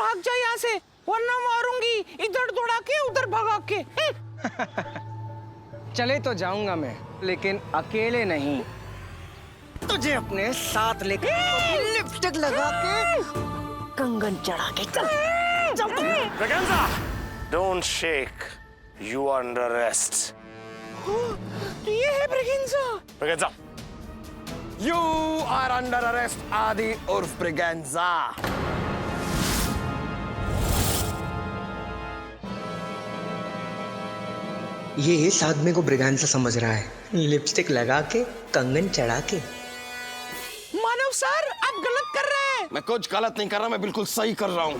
भाग जा यहाँ से, वरना मारूंगी, इधर दौड़ा के उधर भगा के। चले तो जाऊंगा मैं, लेकिन अकेले नहीं, तुझे अपने साथ लेके लिपस्टिक लगा के कंगन चढ़ा के चल चल तुम। Braganza, don't shake, you are under arrest. तो ये है Braganza. Braganza, You are under arrest, आदि उर्फ ब्रिगेंजा। ये इस आदमी को ब्रिगेंजा समझ रहा है, लिपस्टिक लगा के कंगन चढ़ा के। मानव सर, आप गलत कर रहे हैं। मैं कुछ गलत नहीं कर रहा, मैं बिल्कुल सही कर रहा हूँ।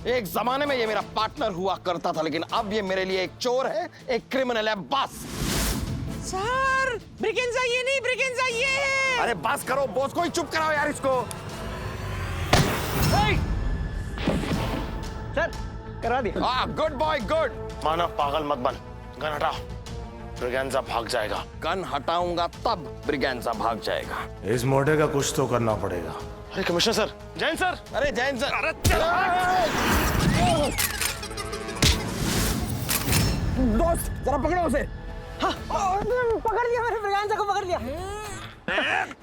एक जमाने में ये मेरा पार्टनर हुआ करता था, लेकिन अब ये मेरे लिए एक चोर है, एक क्रिमिनल है, बस। सर, ब्रिगेंजा ये नहीं, ब्रिगेंजा ये है। अरे बस करो, बॉस को ही चुप कराओ यार इसको। सर करा दिया। हाँ, गुड बॉय, गुड। मानव पागल मत बन, गन हटा, ब्रिगेंजा भाग जाएगा। गन हटाऊंगा तब ब्रिगेंजा भाग जाएगा। इस मोटे का कुछ तो करना पड़ेगा। अरे कमिश्नर सर, जैन सर। अरे जैन सर, अरे दोस्त जरा पकड़ो उसे। पकड़ लिया मैंने, ब्रिगेंजा को पकड़ लिया।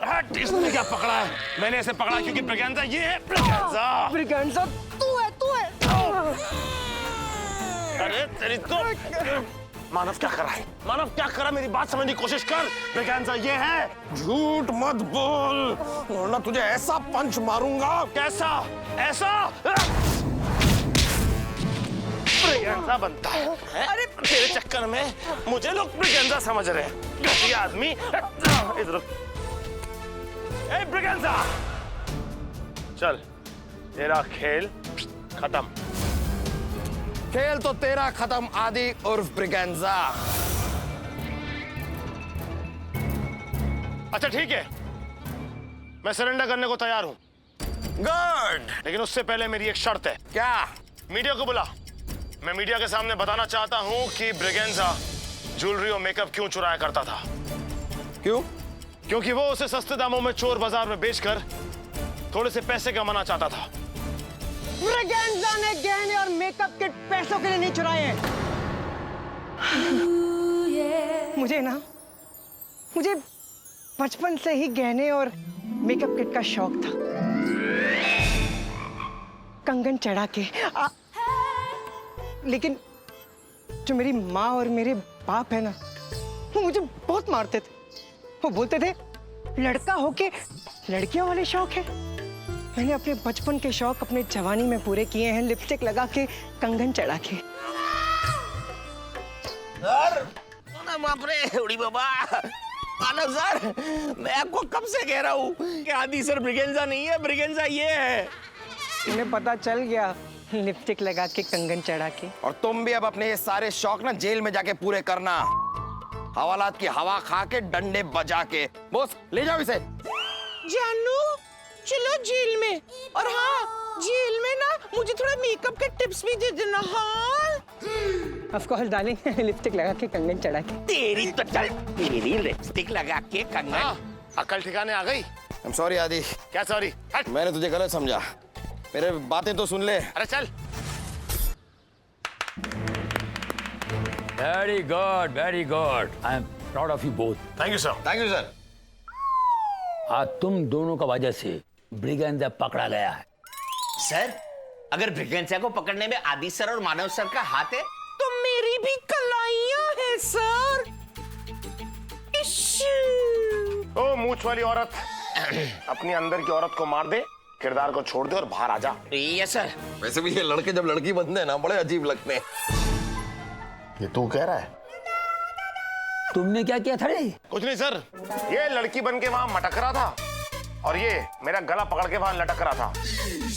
हट, इसने क्या पकड़ा है? मैंने ऐसे पकड़ा क्योंकि ब्रिगेंजा ये है। ब्रिगेंजा, ब्रिगेंजा तू है, तू है। अरे तेरी तो। मानव क्या कर रहा है? मानव क्या कर रहा है? मेरी बात समझने की कोशिश कर। ब्रिगेंजा ये है। झूठ मत बोल, वरना तुझे ऐसा पंच मारूंगा। कैसा? ऐसा? ब्रिगेंजा बनता है? अरे तेरे चक्कर में मुझे लोग ब्रिगेंजा समझ रहे हैं। घटिया आदमी। इधर ए ब्रिगेंजा, चल, तेरा खेल खत्म। खेल तो तेरा खत्म, आदि उर्फ ब्रिगेंजा। अच्छा ठीक है, मैं सरेंडर करने को तैयार हूं, गुड। लेकिन उससे पहले मेरी एक शर्त है। क्या? मीडिया को बुला। मैं मीडिया के सामने बताना चाहता हूं कि ब्रिगेंजा ज्वेलरी और मेकअप क्यों चुराया करता था। क्यों? क्योंकि वो उसे सस्ते दामों में चोर बाजार में बेचकर थोड़े से पैसे कमाना चाहता था। ब्रिगेंजा ने गहने और मेकअप किट पैसों के लिए नहीं चुराए हैं। मुझे बचपन से ही गहने और मेकअप किट का शौक था। कंगन चढ़ा के लेकिन जो मेरी माँ और मेरे बाप है ना, वो मुझे बहुत मारते थे। वो बोलते थे लड़का होके लड़कियों वाले शौक है। मैंने अपने बचपन के शौक अपने जवानी में पूरे किए हैं, लिपस्टिक लगा के, कंगन चढ़ा के। सर, बाप रे, उड़ी बाबा। मानव सर, मैं आपको कब से कह रहा हूँ कि आदि सर ब्रिगेंजा नहीं है, ब्रिगेंजा ये है। इन्हें पता चल गया, लिपस्टिक लगा के, कंगन चढ़ा के। और तुम भी अब अपने ये सारे शौक ना जेल में जाके पूरे करना, हवालात की हवा खा के, डंडे बजा के। बॉस ले जाओ इसे। जानू, चलो जेल में। और हाँ, जेल में ना मुझे थोड़ा मेकअप के टिप्स भी दे देना। हाँ ऑफ कोर्स डार्लिंग, लिपस्टिक लगा के, कंगन चढ़ा के। तेरी तो चल, तेरी लिपस्टिक लगा के कंगन। अकल ठिकाने आ गई? आई एम सॉरी आदि। क्या सॉरी? हट। मैंने तुझे गलत समझा, मेरे बातें तो सुन ले। अरे चल। Very good, very good. I am proud of you both. Thank you sir. Thank you sir. आज तुम दोनों का वजह से ब्रिगेंजा पकड़ा गया है। सर, अगर ब्रिगेंजा को पकड़ने में आदि सर और मानव सर का हाथ है तो मेरी भी कलाइयाँ हैं सर। ओ मूंछ वाली औरत, अपनी अंदर की औरत को मार दे, किरदार को छोड़ दे और बाहर आ जा। Yes sir. वैसे भी ये लड़के जब लड़की बनते हैं ना, बड़े अजीब लगते हैं। ये तू कह रहा है? तुमने क्या किया था रे? कुछ नहीं सर, ये लड़की बन के वहां मटक रहा था और ये मेरा गला पकड़ के वहां लटक रहा था।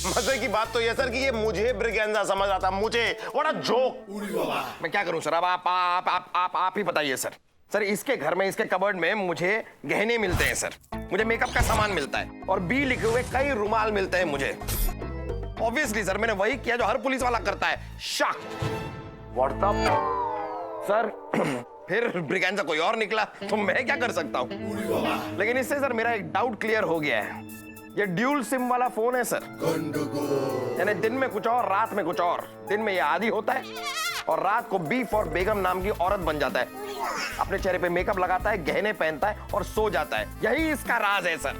मजे की बात तो ये सर कि ये मुझे ब्रिगेंजा समझ रहा था, मुझे। What a joke. मैं क्या करूं सर? अब आप ही बताइए सर। सर, इसके घर में, इसके कबर्ड में मुझे गहने मिलते हैं सर, मुझे मेकअप का सामान मिलता है और बी लिखे हुए कई रुमाल मिलते हैं मुझे। ऑब्वियसली सर, मैंने वही किया जो हर पुलिस वाला करता है। शॉक। व्हाट द सर, फिर ब्रिगेंजा कोई और निकला तो मैं क्या कर सकता हूँ? लेकिन इससे सर मेरा एक डाउट क्लियर हो गया है। ये ड्यूल सिम वाला फोन है सर। यानी दिन में कुछ और, रात में कुछ और। दिन में ये आदी होता है और रात को बी फॉर बेगम नाम की औरत बन जाता है। अपने चेहरे पे मेकअप लगाता है, गहने पहनता है और सो जाता है। यही इसका राज है sir.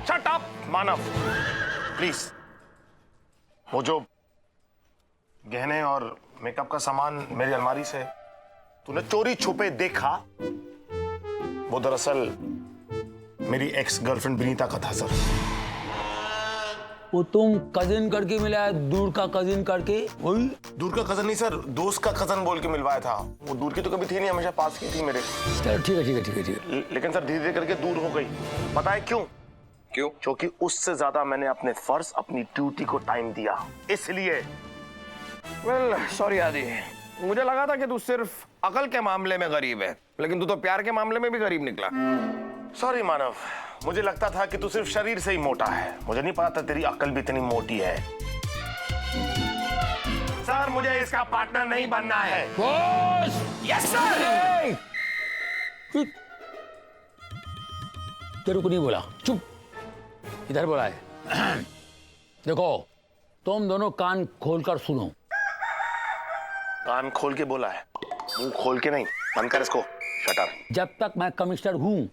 Shut up Manav, please. वो जो गहने और मेकअप का सामान मेरी अलमारी से तूने चोरी छुपे देखा, वो दरअसल मेरी एक्स गर्लफ्रेंड विनीता का था सर। वो तुम कजिन करके मिला है, दूर का कजिन करके? वही दूर का कजन नहीं सर, दोस्त का कजन बोल के मिलवाया था। वो दूर की तो कभी थी नहीं, हमेशा पास की थी मेरे। चलो ठीक है ठीक है ठीक है ठीक है। लेकिन सर धीरे धीरे करके दूर हो गई। पता है क्यों? क्यों? क्योंकि उससे ज्यादा मैंने अपने फर्ज, अपनी ड्यूटी को टाइम दिया, इसलिए। वेल सॉरी आदि, मुझे लगा था कि तू सिर्फ अकल के मामले में गरीब है, लेकिन तू तो प्यार के मामले में भी गरीब निकला। सॉरी मानव, मुझे लगता था कि तू सिर्फ शरीर से ही मोटा है, मुझे नहीं पता था तेरी अकल भी इतनी मोटी है। सर मुझे इसका पार्टनर नहीं बनना है। बॉस! Yes sir. तेरे को नहीं बोला, चुप। इधर बोला है। देखो, तुम दोनों कान खोलकर सुनो। कान खोल के बोला है, मुंह खोल के नहीं। बंद कर इसको, शट अप। जब तक मैं कमिश्नर हूं,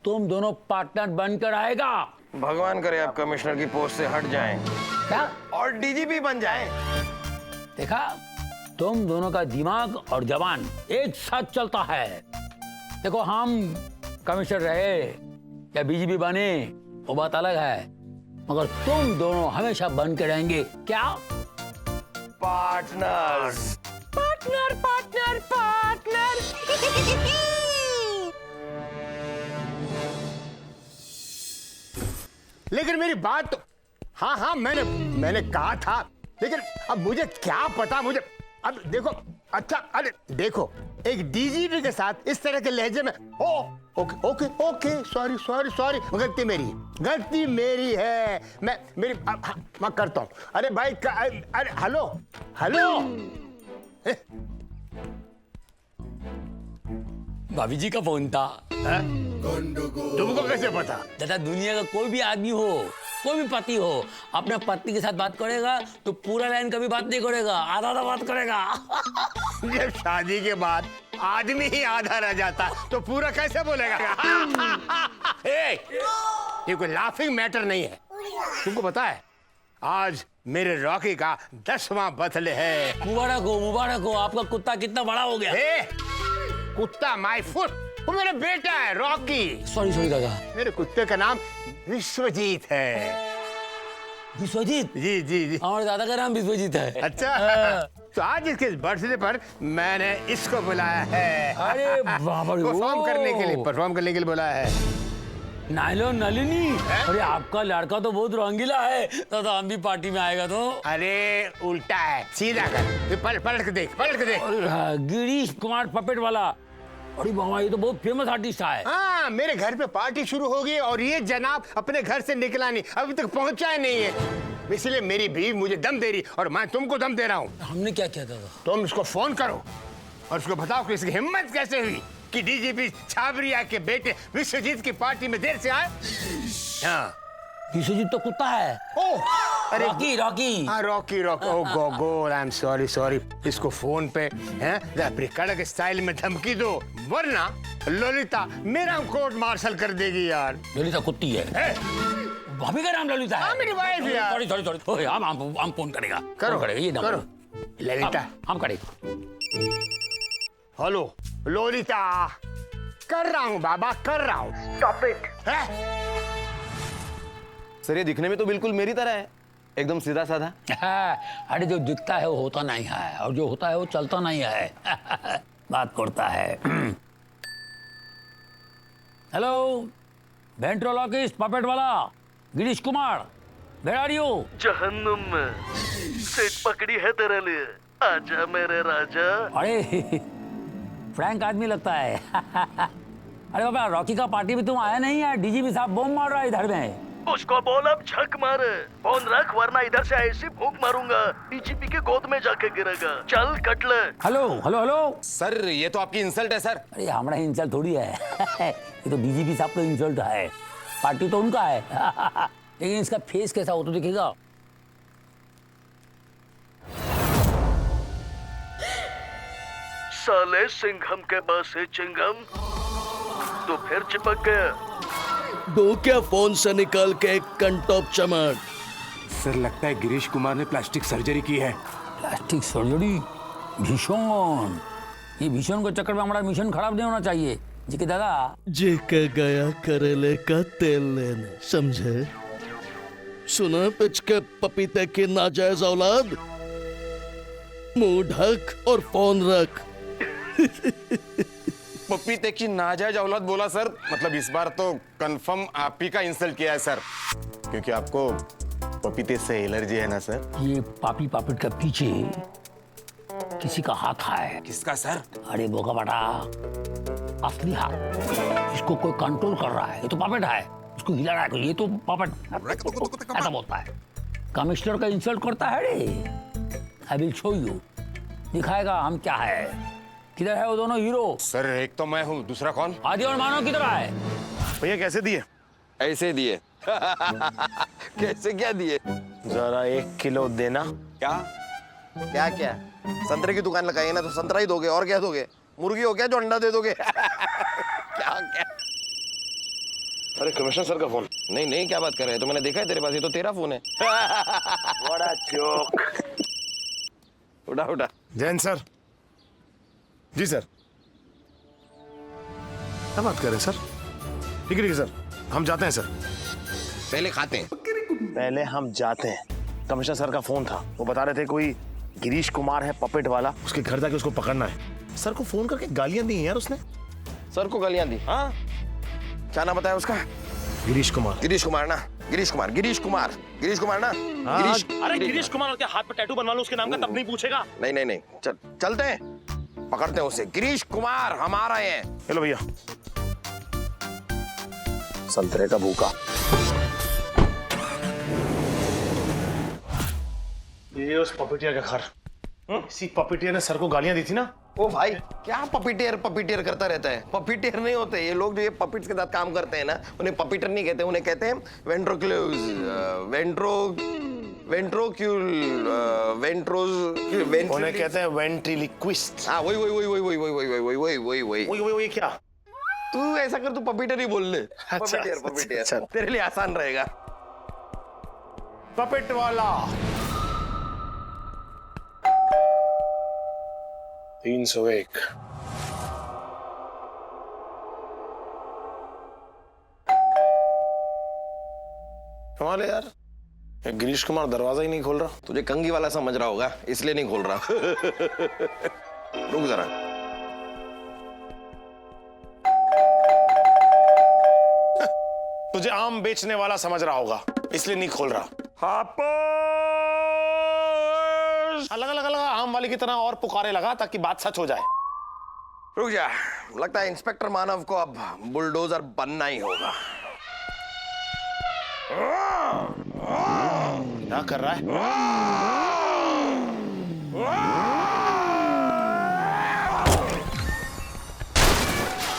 तुम दोनों पार्टनर बनकर आएगा। भगवान करे आप कमिश्नर की पोस्ट से हट जाएं क्या? और डीजीपी बन जाएं। देखा, तुम दोनों का दिमाग और जवान एक साथ चलता है। देखो, हम कमिश्नर रहे या बीजीपी बने, वो बात अलग है, मगर तुम दोनों हमेशा बन के रहेंगे। क्या? पार्टनर्स। Partner partner partner. लेकिन मेरी बात तो, हाँ हाँ मैंने कहा था, लेकिन अब मुझे क्या पता। मुझे अब देखो, अच्छा अरे देखो, एक डीजीपी के साथ इस तरह के लहजे में okay okay okay, sorry sorry sorry, गलती मेरी है। मैं करता हूँ। अरे भाई अरे हेलो हेलो। भाभी जी का फोन था। तुमको कैसे पता? दादा, दुनिया का कोई भी आदमी हो, कोई भी पति हो, अपने पत्नी के साथ बात करेगा तो पूरा लाइन कभी बात नहीं करेगा, आधा आधा बात करेगा। जब शादी के बाद आदमी ही आधा रह जाता तो पूरा कैसे बोलेगा? ये कोई लाफिंग मैटर नहीं है। तुमको पता है, आज मेरे रॉकी का 10वां बर्थडे है। मुबारक हो, आपका कुत्ता कितना बड़ा हो गया। कुत्ता माय फुट, वो मेरा बेटा है रॉकी। सॉरी दादा। मेरे कुत्ते का नाम विश्वजीत है। विश्वजीत? जी जी जी। हमारे दादा का नाम विश्वजीत है। अच्छा, तो आज इसके बर्थडे पर मैंने इसको बुलाया है। अरे बाबा रे, परफॉर्म करने के लिए बुलाया है। नायलो नलिनी, अरे आपका लड़का तो बहुत रंगीला है, तो हम भी पार्टी में आएगा तो। अरे उल्टा है, सीधा कर, पलट के देख। गिरीश कुमार पपेट वाला। अरे बाबा, ये तो बहुत फेमस आर्टिस्ट है। हाँ, मेरे घर पे पार्टी शुरू हो गई और ये जनाब अपने घर से निकला नहीं, अभी तक पहुंचा ही नहीं है। इसलिए मेरी बीवी मुझे दम दे रही और मैं तुमको दम दे रहा हूँ। हमने क्या किया था? तुम इसको फोन करो और उसको बताओ कि इसकी हिम्मत कैसे हुई कि डीजीपी छाबरिया के बेटे विश्वजीत की पार्टी में देर से आए। हाँ, विश्वजीत तो कुत्ता है। ओह, अरे रॉकी। हाँ, Rocky. Oh God, I am sorry. इसको फोन पे हैं कड़क स्टाइल में धमकी दो, वरना ललिता मेरा कोर्ट मार्शल कर देगी यार। ललिता कुत्ती है। भाभी का नाम ललिता है। हाँ, मेरी वाइफ यार। सॉरी। हम फोन करेगा। करो ये नंबर। करो। ललिता, हम करेंगे। हेलो लोलिता, कर रहा हूँ बाबा, कर रहा हूँ। Stop it. सर ये दिखने में तो बिल्कुल मेरी तरह है, एकदम सीधा साधा। अरे जो दिखता है वो होता नहीं है, और जो होता है वो चलता नहीं है। बात करता है। हेलो, वेंट्रोलॉकिस्ट पपेट वाला Girish Kumar, where are you? जहन्नुम में सीट पकड़ी है तेरे लिए, आजा मेरे राजा। अरे फ्रैंक आदमी लगता है। अरे बाबा, रॉकी का पार्टी में तुम आया नहीं है? डीजीपी साहब बम मार रहा है इधर में। उसको बोल अब झक मारे, फोन रख वरना इधर से ऐसी फूंक मारूंगा डीजीपी के गोद में जाके गिरेगा। चल कट ले। हेलो। सर ये तो आपकी इंसल्ट है सर। अरे हमारा इंसल्ट थोड़ी है। ये तो डीजीपी साहब का इंसल्ट है। पार्टी तो उनका है लेकिन इसका फेस कैसा हो तो दिखेगा। साले सिंघम के पास से चिंगम तो फिर चिपक गया। दो क्या फोन से निकल के एक कंटॉप चमक। सर लगता है गिरीश कुमार ने प्लास्टिक सर्जरी की है। Plastic surgery? भीषण, ये भीषण के चक्कर में हमारा मिशन खराब नहीं होना चाहिए जी के दादा। जी के गया करेले का तेल लेने, समझे? सुना पिच के पपीते की नाजायज औलाद, मुंह ढक और फोन रख। पपीते की नाजायज औलाद बोला सर, मतलब इस बार तो कंफर्म आप ही का इंसल्ट किया है सर, क्योंकि आपको पपीते से एलर्जी है ना सर। ये पापी पापिट के पीछे किसी का हाथ है। किसका सर? अरे बोका बेटा, असली हाथ, इसको कोई कंट्रोल कर रहा है। ये तो पापेट है, इसको हिला रहा है, ये तो पापेट ऐसा बोलता है। कमिश्नर का इंसल्ट करता है रे। आई विल शो यू, दिखाएगा हम क्या है। किधर है वो दोनों हीरो? सर एक तो मैं हूँ, दूसरा कौन? आदि और मानव किधर है? भैया कैसे दिए? ऐसे दिए। कैसे क्या दिए? जरा 1 किलो देना। क्या क्या क्या? संतरे की दुकान लगाई है ना, तो संतरा ही दोगे, और क्या दोगे? मुर्गी हो क्या जो अंडा दे दोगे? क्या क्या? अरे कमिश्नर सर का फोन। नहीं नहीं, क्या बात कर रहे हैं? तो मैंने देखा है तेरे पास, ये तो तेरा फोन है। बड़ा जोक। उठा उठा। जैन सर। जी सर। क्या बात कर रहे हैं सर? ठीक है सर, हम जाते हैं सर। पहले खाते हैं। पहले हम जाते हैं। कमिश्नर सर का फोन था, वो बता रहे थे कोई गिरीश कुमार है पपेट वाला, उसके घर जाके उसको पकड़ना है। सर को फोन करके गालियां दी हैं यार उसने। सर को गालियां दी? हाँ। क्या नाम बताया उसका? गिरीश कुमार। गिरीश कुमार ना? गिरीश कुमार, गिरीश कुमार, गिरीश कुमार ना? गिरीश। अरे गिरीश कुमार के हाथ पे टैटू बनवा लो उसके नाम का, तब नहीं पूछेगा। नहीं नहीं नहीं, चलते हैं, पकड़ते हैं उसे। गिरीश कुमार हमारा है। हेलो भैया, संतरे का भूखा। ये उस पपीटिया का घर। इसी पपीटिया ने सर को गालियां दी थी ना। ओ भाई, क्या पपीटेर पपीटेर करता रहता है? पपीटेर नहीं होते ये लोग, जो ये पपीट्स के साथ काम करते हैं ना, उन्हें पपीटर नहीं कहते, उन्हें कहते हैं वेंट्रोक्यूल्स, उन्हें कहते हैं वेंट्रिलिक्विस्ट। हाँ वही वही वही वही वही वही वही वही वही वही वही वही क्या? तू ऐसा कर, तू पपीटर ही बोल ले। पपीटेर पपीटेर तेरे लिए आसान रहेगा। पपेट वाला 301। कमाल है यार, गिरीश कुमार दरवाजा ही नहीं खोल रहा। तुझे कंगी वाला समझ रहा होगा, इसलिए नहीं खोल रहा। रुक जरा। तुझे आम बेचने वाला समझ रहा होगा, इसलिए नहीं खोल रहा। अलग अलग अलग आम वाली की तरह और पुकारे लगा ताकि बात सच हो जाए। रुक जा, लगता है इंस्पेक्टर मानव को अब बुलडोजर बनना ही होगा। क्या कर रहा है?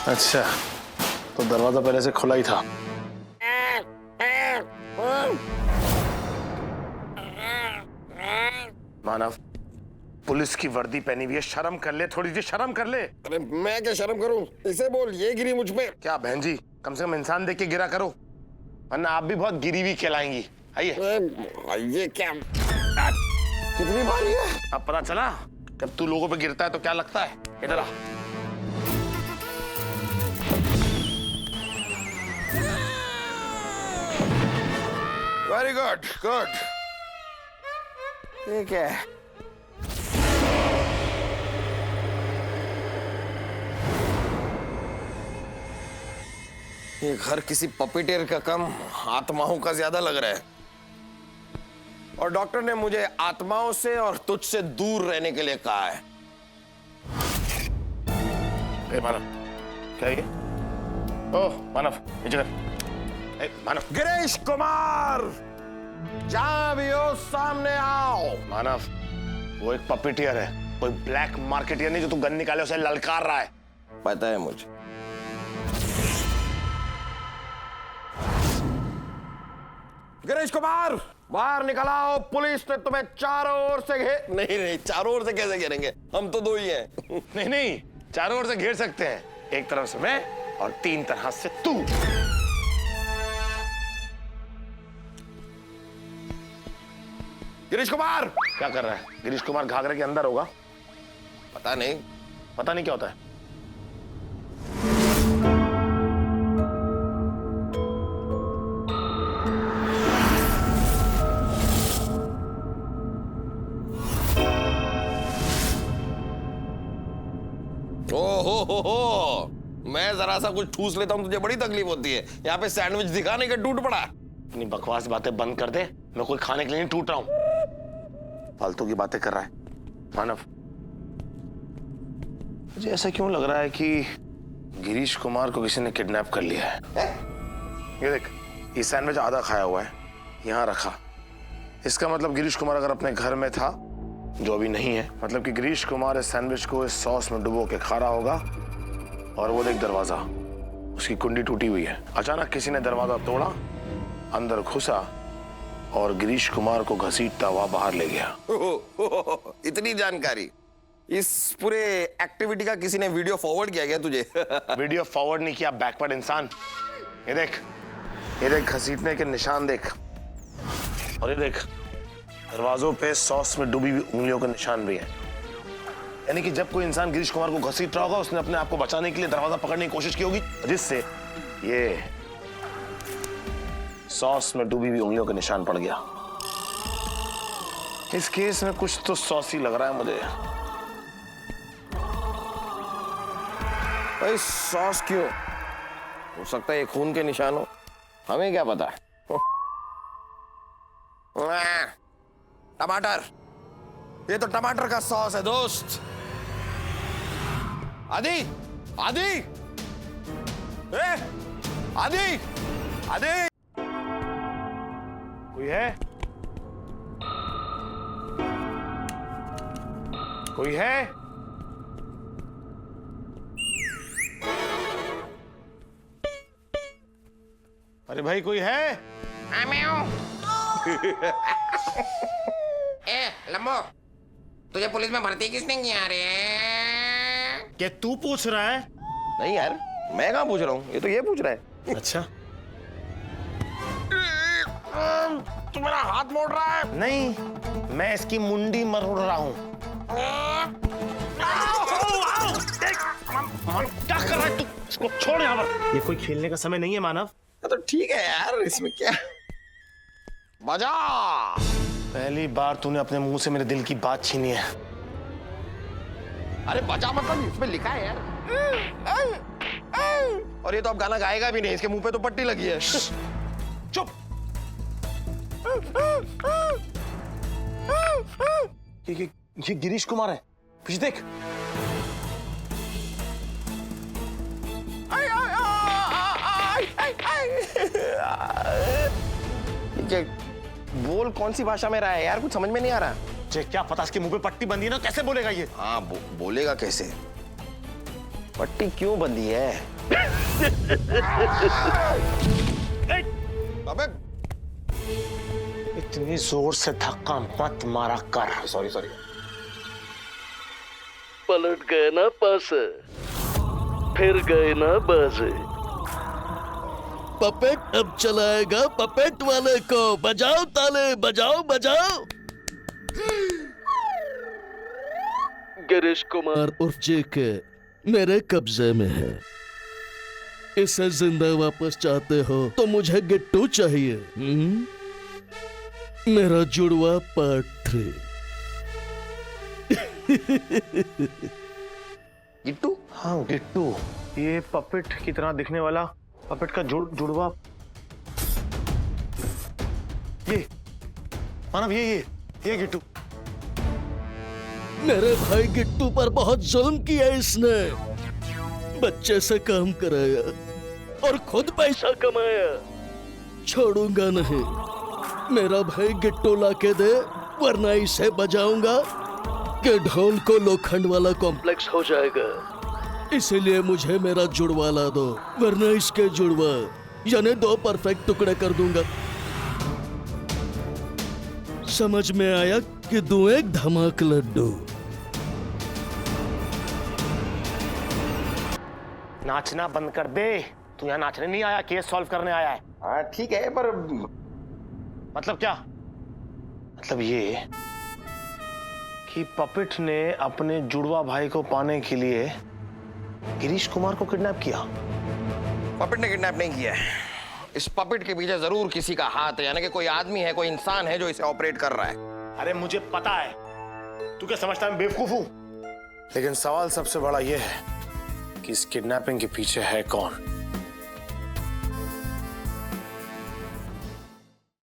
अच्छा, तो दरवाजा पहले से खुला ही था। मानव, पुलिस की वर्दी पहनी हुई है, शर्म कर ले, थोड़ी सी शर्म कर ले। अरे मैं क्या शर्म करूं? इसे बोल, ये गिरी मुझ पे। क्या बहन जी, कम से कम इंसान देख के गिरा करो, वरना आप भी बहुत गिरी हुई कहलाएंगी। आइए। ये क्या, कितनी भारी है? अब पता चला, जब तू लोगों पे गिरता है तो क्या लगता है। इधर आ। Very good good. ये क्या है? ये घर किसी पपीटेर का कम आत्माओं का ज्यादा लग रहा है, और डॉक्टर ने मुझे आत्माओं से और तुझसे दूर रहने के लिए कहा है। मानव, क्या ये? ओह मानव, नीचे कर। मानव। गिरीश कुमार, जहां भी हो सामने आओ। मानव, वो एक पपीटियर है, कोई ब्लैक मार्केटियर नहीं जो तू गन निकाले उसे ललकार रहा है। पता है मुझे। गिरीश कुमार बाहर निकल आओ, पुलिस ने तुम्हें चारों ओर से नहीं नहीं, चारों ओर से कैसे घेरेंगे, हम तो दो ही हैं। नहीं नहीं, चारों ओर से घेर सकते हैं, एक तरफ से मैं और तीन तरह से तू। गिरीश कुमार क्या कर रहा है? गिरीश कुमार घाघरे के अंदर होगा। पता नहीं, पता नहीं क्या होता है। ओहो, मैं जरा सा कुछ ठूस लेता हूं तुझे बड़ी तकलीफ होती है। यहाँ पे सैंडविच दिखाने के टूट पड़ा। अपनी बकवास बातें बंद कर दे, मैं कोई खाने के लिए नहीं टूट रहा हूं। फालतू की बातें कर रहा है मानव। मुझे ऐसा क्यों लग रहा है कि गिरीश कुमार को किसी ने किडनैप कर लिया है। ये देख, ये सैंडविच आधा खाया हुआ है, यहाँ रखा। इसका मतलब गिरीश कुमार अगर अपने घर में था, जो अभी नहीं है, मतलब कि गिरीश कुमार इस सैंडविच को इस सॉस में डुबो के खा रहा होगा। और वो देख दरवाजा, उसकी कुंडी टूटी हुई है। अचानक किसी ने दरवाजा तोड़ा, अंदर घुसा और गिरीश कुमार को घसीटता हुआ बाहर ले गया। इतनी जानकारी, इस पूरे एक्टिविटी का किसी ने वीडियो फॉरवर्ड किया गया तुझे? वीडियो फॉरवर्ड नहीं किया, बैकवर्ड इंसान। ये देख, ये देख घसीटने के निशान देख, और ये देख दरवाजों पे सॉस में डूबी हुई उंगलियों के निशान भी हैं। यानी कि जब कोई इंसान गिरीश कुमार को घसीट रहा होगा, उसने अपने आप को बचाने के लिए दरवाजा पकड़ने की कोशिश की होगी, जिससे ये सॉस में डूबी हुई उंगलियों के निशान पड़ गया। इस केस में कुछ तो सॉसी लग रहा है मुझे। भाई सॉस क्यों? हो सकता है ये खून के निशान हो, हमें क्या पता। टमाटर, ये तो टमाटर का सॉस है दोस्त। आदि, आदि, आदि, आदि, कोई है? कोई है? अरे भाई कोई है? मैं हूं। लंबो, तुझे पुलिस में भर्ती किसने किया रे? क्या तू पूछ रहा है? नहीं यार, मैं कहाँ पूछ रहा हूँ, ये तो ये पूछ रहा है। अच्छा, तू मेरा हाथ मोड़ रहा है। नहीं, मैं इसकी मुंडी मरोड़ रहा हूँ। क्या कर रहा है तू? इसको छोड़ यहाँ पर। ये कोई खेलने का समय नहीं है मानव। तो ठीक है यार, इसमें क्या। बजा। पहली बार तूने अपने मुंह से मेरे दिल की बात छीनी है। अरे बजा मतलब इसमें लिखा है यार। और ये तो अब गाना गाएगा भी नहीं, इसके मुंह पे तो पट्टी लगी है। चुप। ये गिरीश कुमार है, पीछे देख। बोल कौन सी भाषा में रहा है यार, कुछ समझ में नहीं आ रहा। मुझे क्या पता, इसके मुंह पे पट्टी बंधी है ना, कैसे बोलेगा ये? हाँ बोलेगा कैसे? पट्टी क्यों बंधी है? अबे इतनी जोर से धक्का मत मारा कर। सॉरी। पलट गए ना पास, फिर गए ना बाजे। पपेट अब चलाएगा पपेट वाले को। बजाओ ताले, बजाओ बजाओ। गिरीश कुमार उर्फ जेके मेरे कब्जे में है। इसे जिंदा वापस चाहते हो तो मुझे गिट्टू चाहिए। मेरा जुड़वा पार्ट 3। गिट्टू? हाँ गिट्टू, ये पपेट की तरह दिखने वाला पपेट का जुड़वा। ये मानव, ये गिट्टू। मेरे भाई गिट्टू पर बहुत जुल्म किया इसने। बच्चे से काम कराया और खुद पैसा कमाया। छोड़ूंगा नहीं। मेरा भाई गिट्टू लाके दे, वरना इसे बजाऊंगा कि ढोल को लोखंड वाला कॉम्प्लेक्स हो जाएगा। इसीलिए मुझे मेरा जुड़वा ला दो, वरना इसके जुड़वा यानी 2 परफेक्ट टुकड़े कर दूंगा। समझ में आया कि दूं एक धमाक लड्डू। नाचना बंद कर दे। तू यहाँ नाचने नहीं आया, केस सॉल्व करने आया है। हाँ ठीक है, पर मतलब क्या? मतलब ये कि पपिट ने अपने जुड़वा भाई को पाने के लिए गिरीश कुमार को किडनैप किया। पपिट ने किडनैप नहीं किया है। इस पपिट के पीछे जरूर किसी का हाथ है, यानी कि कोई आदमी है, कोई इंसान है जो इसे ऑपरेट कर रहा है। अरे मुझे पता है, तू क्या समझता है मैं बेवकूफ हूं? लेकिन सवाल सबसे बड़ा यह है कि इस किडनैपिंग के पीछे है कौन?